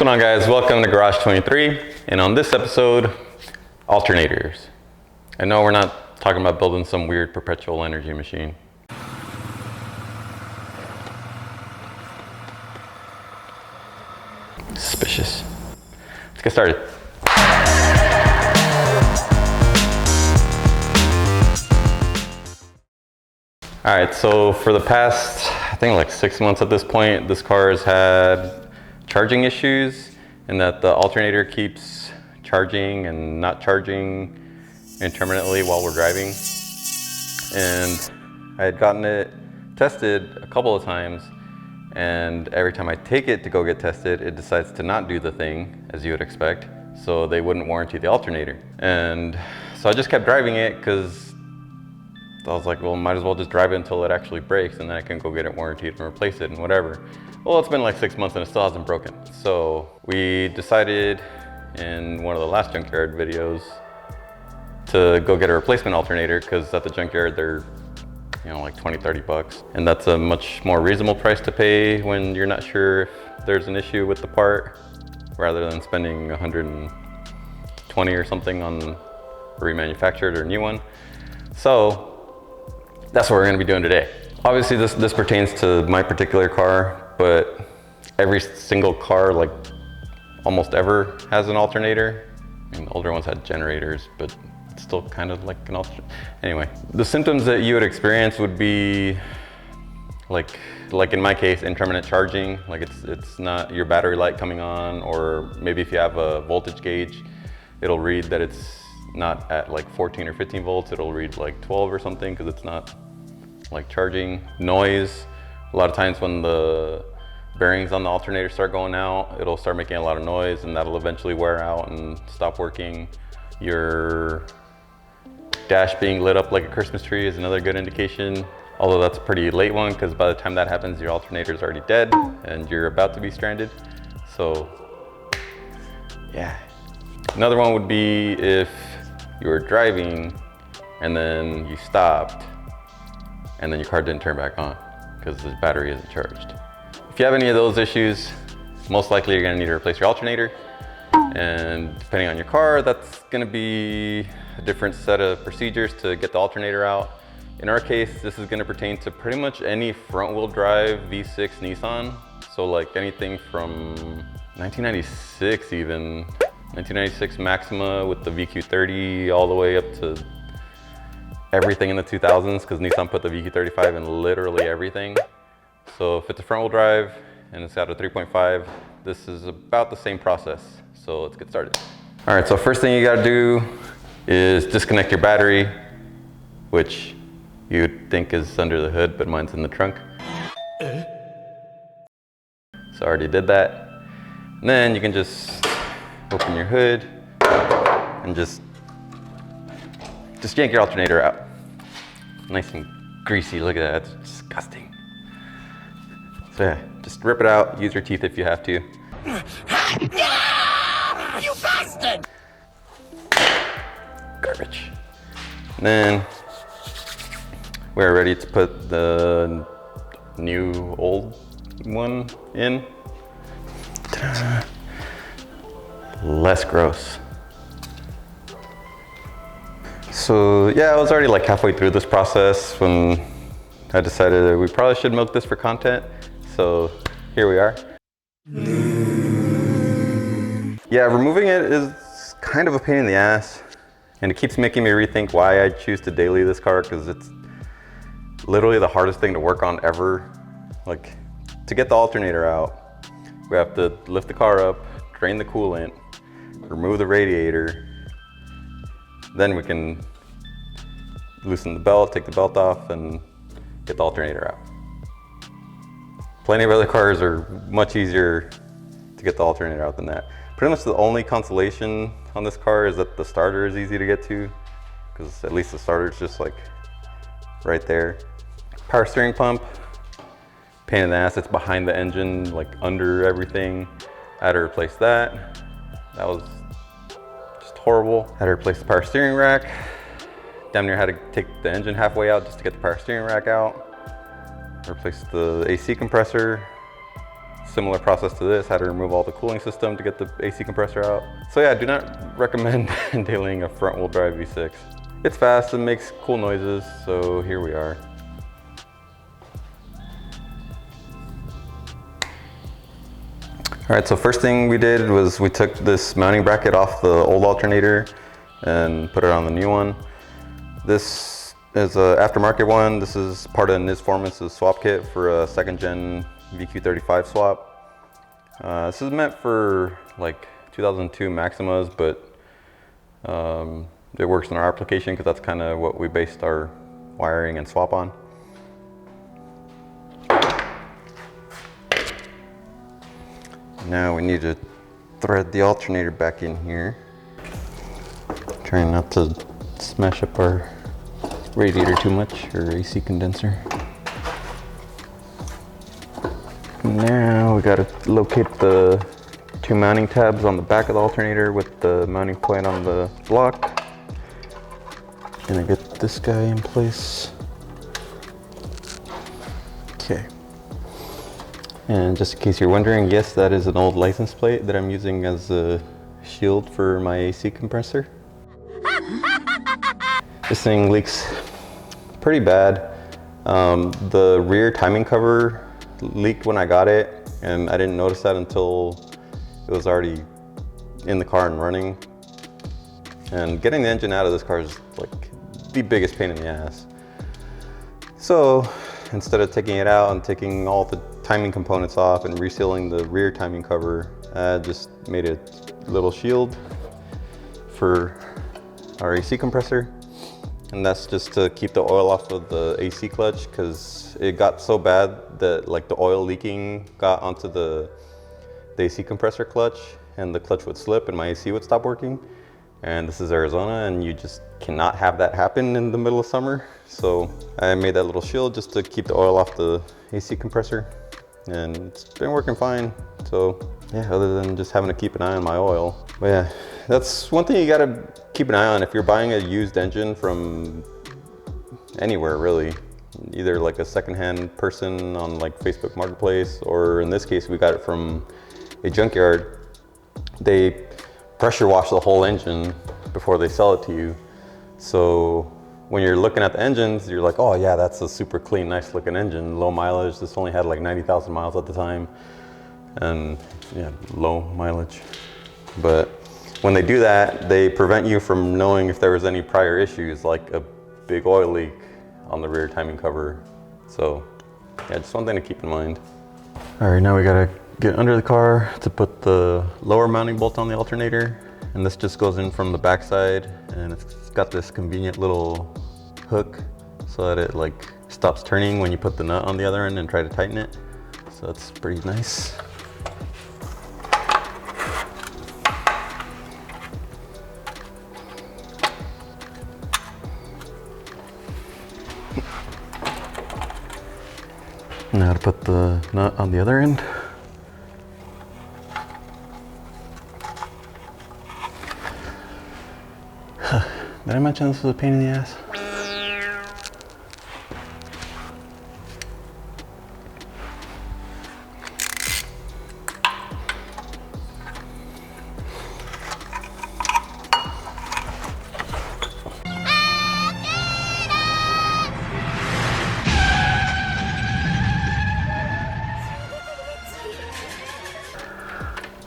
going on, guys? Welcome to Garage 23, and on this episode, alternators. I know we're not talking about building some weird perpetual energy machine. Suspicious. Let's get started. All right, so for the past, I think like 6 months at this point, this car has had charging issues, and that the alternator keeps charging and not charging intermittently while we're driving. And I had gotten it tested a couple of times, and every time I take it to go get tested, it decides to not do the thing as you would expect, so they wouldn't warranty the alternator. And so I just kept driving it because I was like, well, might as well just drive it until it actually breaks, and then I can go get it warranted and replace it and whatever. Well, it's been like 6 months and it still hasn't broken. So we decided in one of the last junkyard videos to go get a replacement alternator, because at the junkyard they're, you know, like 20-30 bucks. And that's a much more reasonable price to pay when you're not sure if there's an issue with the part, rather than spending 120 or something on a remanufactured or new one. So that's what we're gonna be doing today. Obviously this pertains to my particular car, but every single car, like almost ever, has an alternator. I mean, the older ones had generators, but it's still kind of like an alternator. Anyway, the symptoms that you would experience would be like in my case, intermittent charging. Like it's not your battery light coming on, or maybe if you have a voltage gauge, it'll read that it's not at like 14 or 15 volts, it'll read like 12 or something, because it's not like charging. Noise, a lot of times when the bearings on the alternator start going out, it'll start making a lot of noise, and that'll eventually wear out and stop working. Your dash being lit up like a Christmas tree is another good indication, although that's a pretty late one, because by the time that happens, your alternator's already dead and you're about to be stranded. So yeah. Another one would be if you were driving and then you stopped and then your car didn't turn back on because the battery isn't charged. If you have any of those issues, most likely you're gonna need to replace your alternator. And depending on your car, that's gonna be a different set of procedures to get the alternator out. In our case, this is gonna pertain to pretty much any front wheel drive V6 Nissan. So like anything from 1996 even, 1996 Maxima with the VQ30 all the way up to everything in the 2000s, because Nissan put the VQ35 in literally everything. So if it's a front wheel drive and it's got a 3.5, this is about the same process. So let's get started. All right, so first thing you gotta do is disconnect your battery, which you'd think is under the hood, but mine's in the trunk. So I already did that. And then you can just open your hood and just yank your alternator out. Nice and greasy, look at that, it's disgusting. So yeah, just rip it out, use your teeth if you have to. You bastard! Garbage. And then we're ready to put the new old one in. Ta-da. Less gross. So yeah, I was already like halfway through this process when I decided that we probably should milk this for content. So here we are. Yeah, removing it is kind of a pain in the ass, and it keeps making me rethink why I choose to daily this car, because it's literally the hardest thing to work on ever. Like, to get the alternator out, we have to lift the car up, drain the coolant, remove the radiator, then we can loosen the belt, take the belt off, and get the alternator out. Plenty of other cars are much easier to get the alternator out than that. Pretty much the only consolation on this car is that the starter is easy to get to, because at least the starter is just like right there. Power steering pump, pain in the ass, it's behind the engine, like under everything. I had to replace that. That was just horrible. I had to replace the power steering rack. Damn near had to take the engine halfway out just to get the power steering rack out. Replace the AC compressor. similar process to this, had to remove all the cooling system to get the AC compressor out. So yeah, I do not recommend dealing a front wheel drive V6. It's fast and makes cool noises, so here we are. All right, so first thing we did was we took this mounting bracket off the old alternator and put it on the new one. This is an aftermarket one. This is part of Nisforman's swap kit for a second gen VQ35 swap. This is meant for like 2002 Maximas, but it works in our application because that's kind of what we based our wiring and swap on. Now we need to thread the alternator back in here. Trying not to smash up our radiator too much, or AC condenser. Now we gotta locate the two mounting tabs on the back of the alternator with the mounting point on the block. Gonna get this guy in place. Okay. And just in case you're wondering, yes, that is an old license plate that I'm using as a shield for my AC compressor. This thing leaks pretty bad. The rear timing cover leaked when I got it, and I didn't notice that until it was already in the car and running. And getting the engine out of this car is like the biggest pain in the ass. So instead of taking it out and taking all the timing components off and resealing the rear timing cover, I just made a little shield for our AC compressor. And that's just to keep the oil off of the AC clutch, because it got so bad that like the oil leaking got onto the AC compressor clutch, and the clutch would slip and my AC would stop working. And this is Arizona, and you just cannot have that happen in the middle of summer. So I made that little shield just to keep the oil off the AC compressor, and it's been working fine. So yeah, other than just having to keep an eye on my oil. But yeah, that's one thing you gotta keep an eye on if you're buying a used engine from anywhere really. Either like a secondhand person on like Facebook Marketplace, or in this case, we got it from a junkyard. They pressure wash the whole engine before they sell it to you. So when you're looking at the engines, you're like, oh yeah, that's a super clean, nice looking engine, low mileage. This only had like 90,000 miles at the time, and yeah, low mileage. But when they do that, they prevent you from knowing if there was any prior issues, like a big oil leak on the rear timing cover. So yeah, just one thing to keep in mind. All right, now we gotta get under the car to put the lower mounting bolt on the alternator. And this just goes in from the backside, and it's got this convenient little hook so that it like stops turning when you put the nut on the other end and try to tighten it. So that's pretty nice. Now to put the nut on the other end. Did I mention this was a pain in the ass?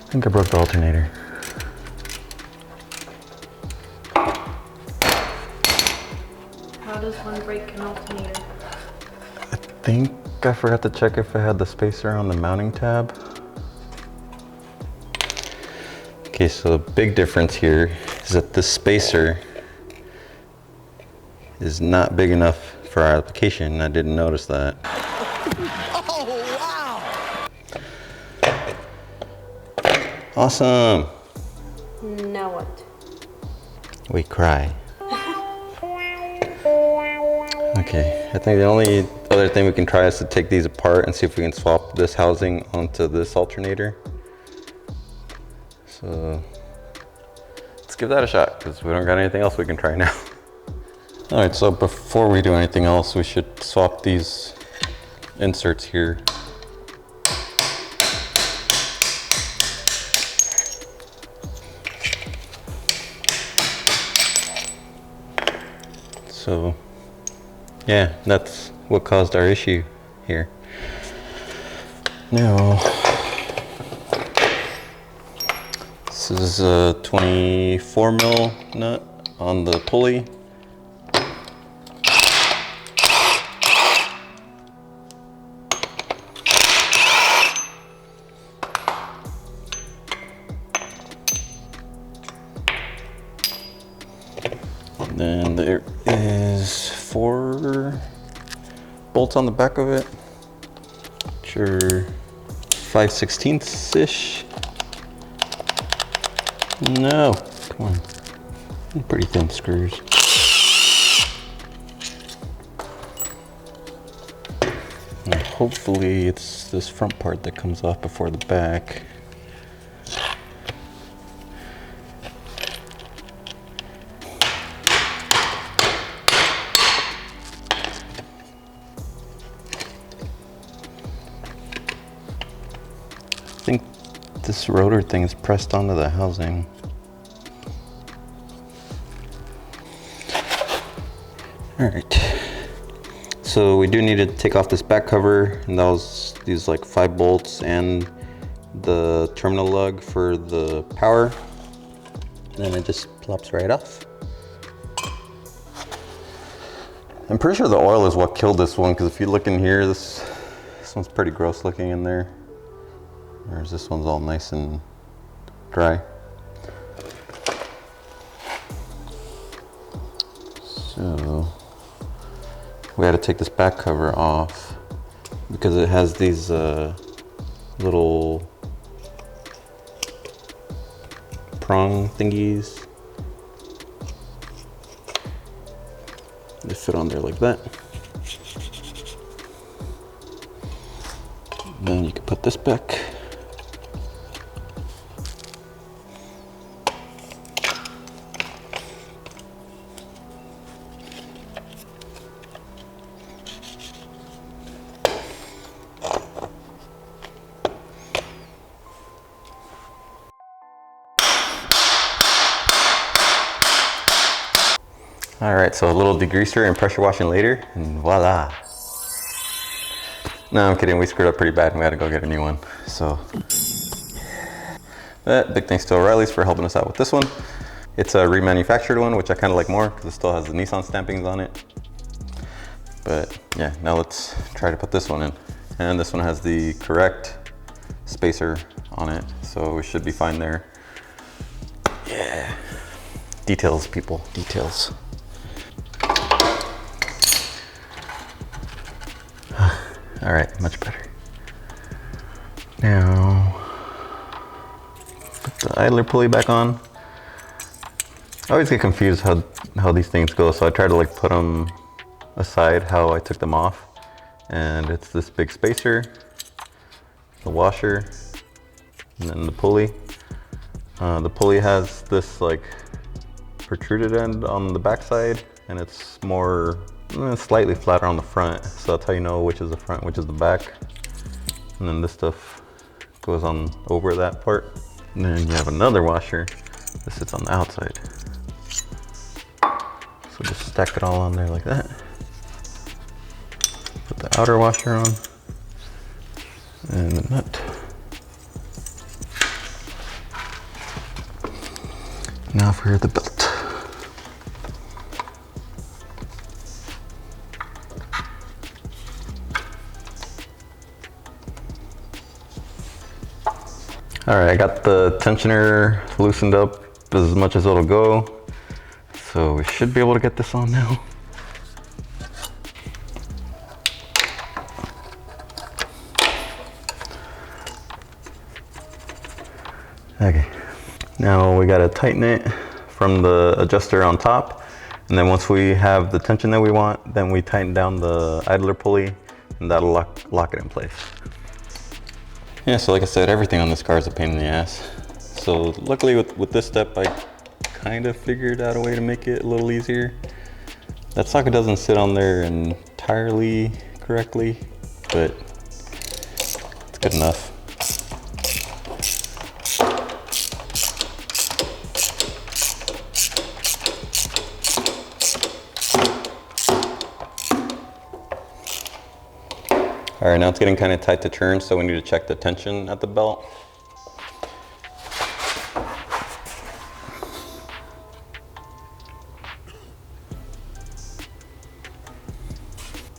I think I broke the alternator. How does one break an alternator? I think I forgot to check if I had the spacer on the mounting tab. Okay, so the big difference here is that this spacer is not big enough for our application. I didn't notice that. Oh, wow! Awesome. Now what? We cry. Okay, I think the only other thing we can try is to take these apart and see if we can swap this housing onto this alternator. So let's give that a shot, because we don't got anything else we can try now. All right, so before we do anything else, we should swap these inserts here. So yeah, that's what caused our issue here. Now, this is a 24 mil nut on the pulley. And then there is 4 bolts on the back of it, which are 5/16-ish. No, come on. Pretty thin screws. And hopefully it's this front part that comes off before the back. I think this rotor thing is pressed onto the housing. All right, so we do need to take off this back cover, and that was these like 5 bolts and the terminal lug for the power. And then it just plops right off. I'm pretty sure the oil is what killed this one, because if you look in here, this one's pretty gross looking in there. Whereas this one's all nice and dry. So we had to take this back cover off because it has these little prong thingies. They fit on there like that. Then you can put this back. All right, so a little degreaser and pressure washing later, and voila. No, I'm kidding, we screwed up pretty bad and we had to go get a new one. So, but big thanks to O'Reilly's for helping us out with this one. It's a remanufactured one, which I kind of like more because it still has the Nissan stampings on it. But yeah, now let's try to put this one in. And this one has the correct spacer on it, so we should be fine there. Yeah, details, people, details. All right, much better. Now, put the idler pulley back on. I always get confused how these things go, so I try to like put them aside how I took them off. And it's this big spacer, the washer, and then the pulley. The pulley has this like protruded end on the back side, and it's more slightly flatter on the front, so that's how you know which is the front, which is the back. And then this stuff goes on over that part. And then you have another washer that sits on the outside. So just stack it all on there like that. Put the outer washer on and the nut. Now for the belt. All right, I got the tensioner loosened up as much as it'll go. So we should be able to get this on now. Okay, now we gotta tighten it from the adjuster on top. And then once we have the tension that we want, then we tighten down the idler pulley and that'll lock it in place. Yeah, so like I said, everything on this car is a pain in the ass. So luckily with this step, I kind of figured out a way to make it a little easier. That socket doesn't sit on there entirely correctly, but it's good enough. All right, now it's getting kind of tight to turn, so we need to check the tension at the belt.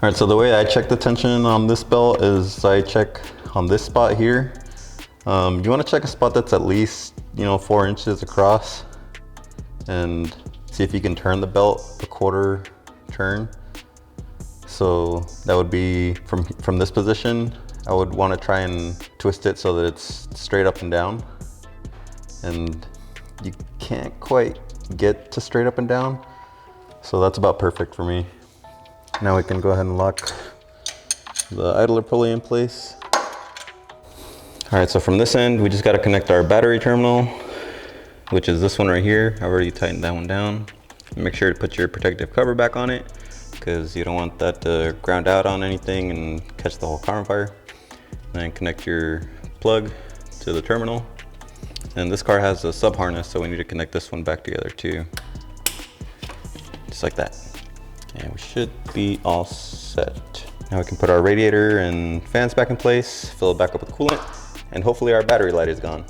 All right, so the way I check the tension on this belt is I check on this spot here. You want to check a spot that's at least, 4 inches across, and see if you can turn the belt a quarter turn. So that would be from this position. I would want to try and twist it so that it's straight up and down. And you can't quite get to straight up and down. So that's about perfect for me. Now we can go ahead and lock the idler pulley in place. All right, so from this end, we just got to connect our battery terminal, which is this one right here. I've already tightened that one down. Make sure to put your protective cover back on it, because you don't want that to ground out on anything and catch the whole car on fire. Then connect your plug to the terminal. And this car has a sub harness, so we need to connect this one back together too. Just like that. And we should be all set. Now we can put our radiator and fans back in place, fill it back up with coolant, and hopefully our battery light is gone.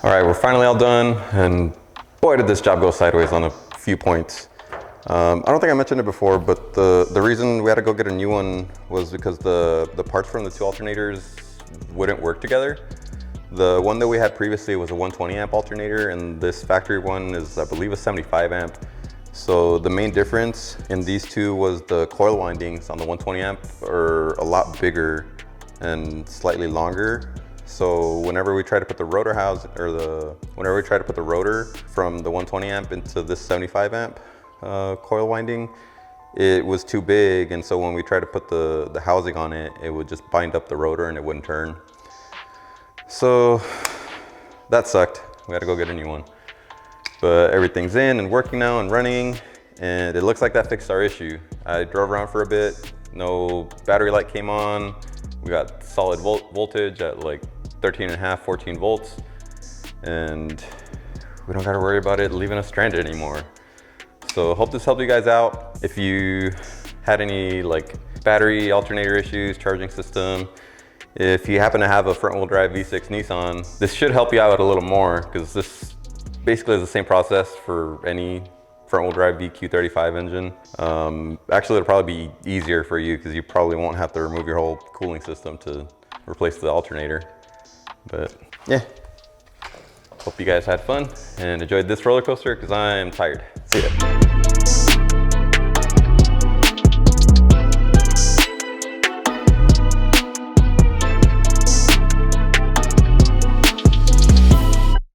All right, we're finally all done, and boy did this job go sideways on a few points. I don't think I mentioned it before, but the reason we had to go get a new one was because the parts from the two alternators wouldn't work together. The one that we had previously was a 120 amp alternator, and this factory one is, I believe, a 75 amp. So the main difference in these two was the coil windings on the 120 amp are a lot bigger and slightly longer. So whenever we try to put the rotor whenever we try to put the rotor from the 120 amp into this 75 amp coil winding, it was too big, and so when we tried to put the housing on it, it would just bind up the rotor and it wouldn't turn. So that sucked. We had to go get a new one. But everything's in and working now and running, and it looks like that fixed our issue. I drove around for a bit, no battery light came on. We got solid voltage at like 13.5, 14 volts, and we don't gotta worry about it leaving us stranded anymore. So hope this helped you guys out. If you had any like battery alternator issues, charging system, if you happen to have a front wheel drive V6 Nissan, this should help you out a little more, because this basically is the same process for any front wheel drive VQ35 engine. Actually, it'll probably be easier for you because you probably won't have to remove your whole cooling system to replace the alternator. But yeah, hope you guys had fun and enjoyed this roller coaster, because I am tired. See ya.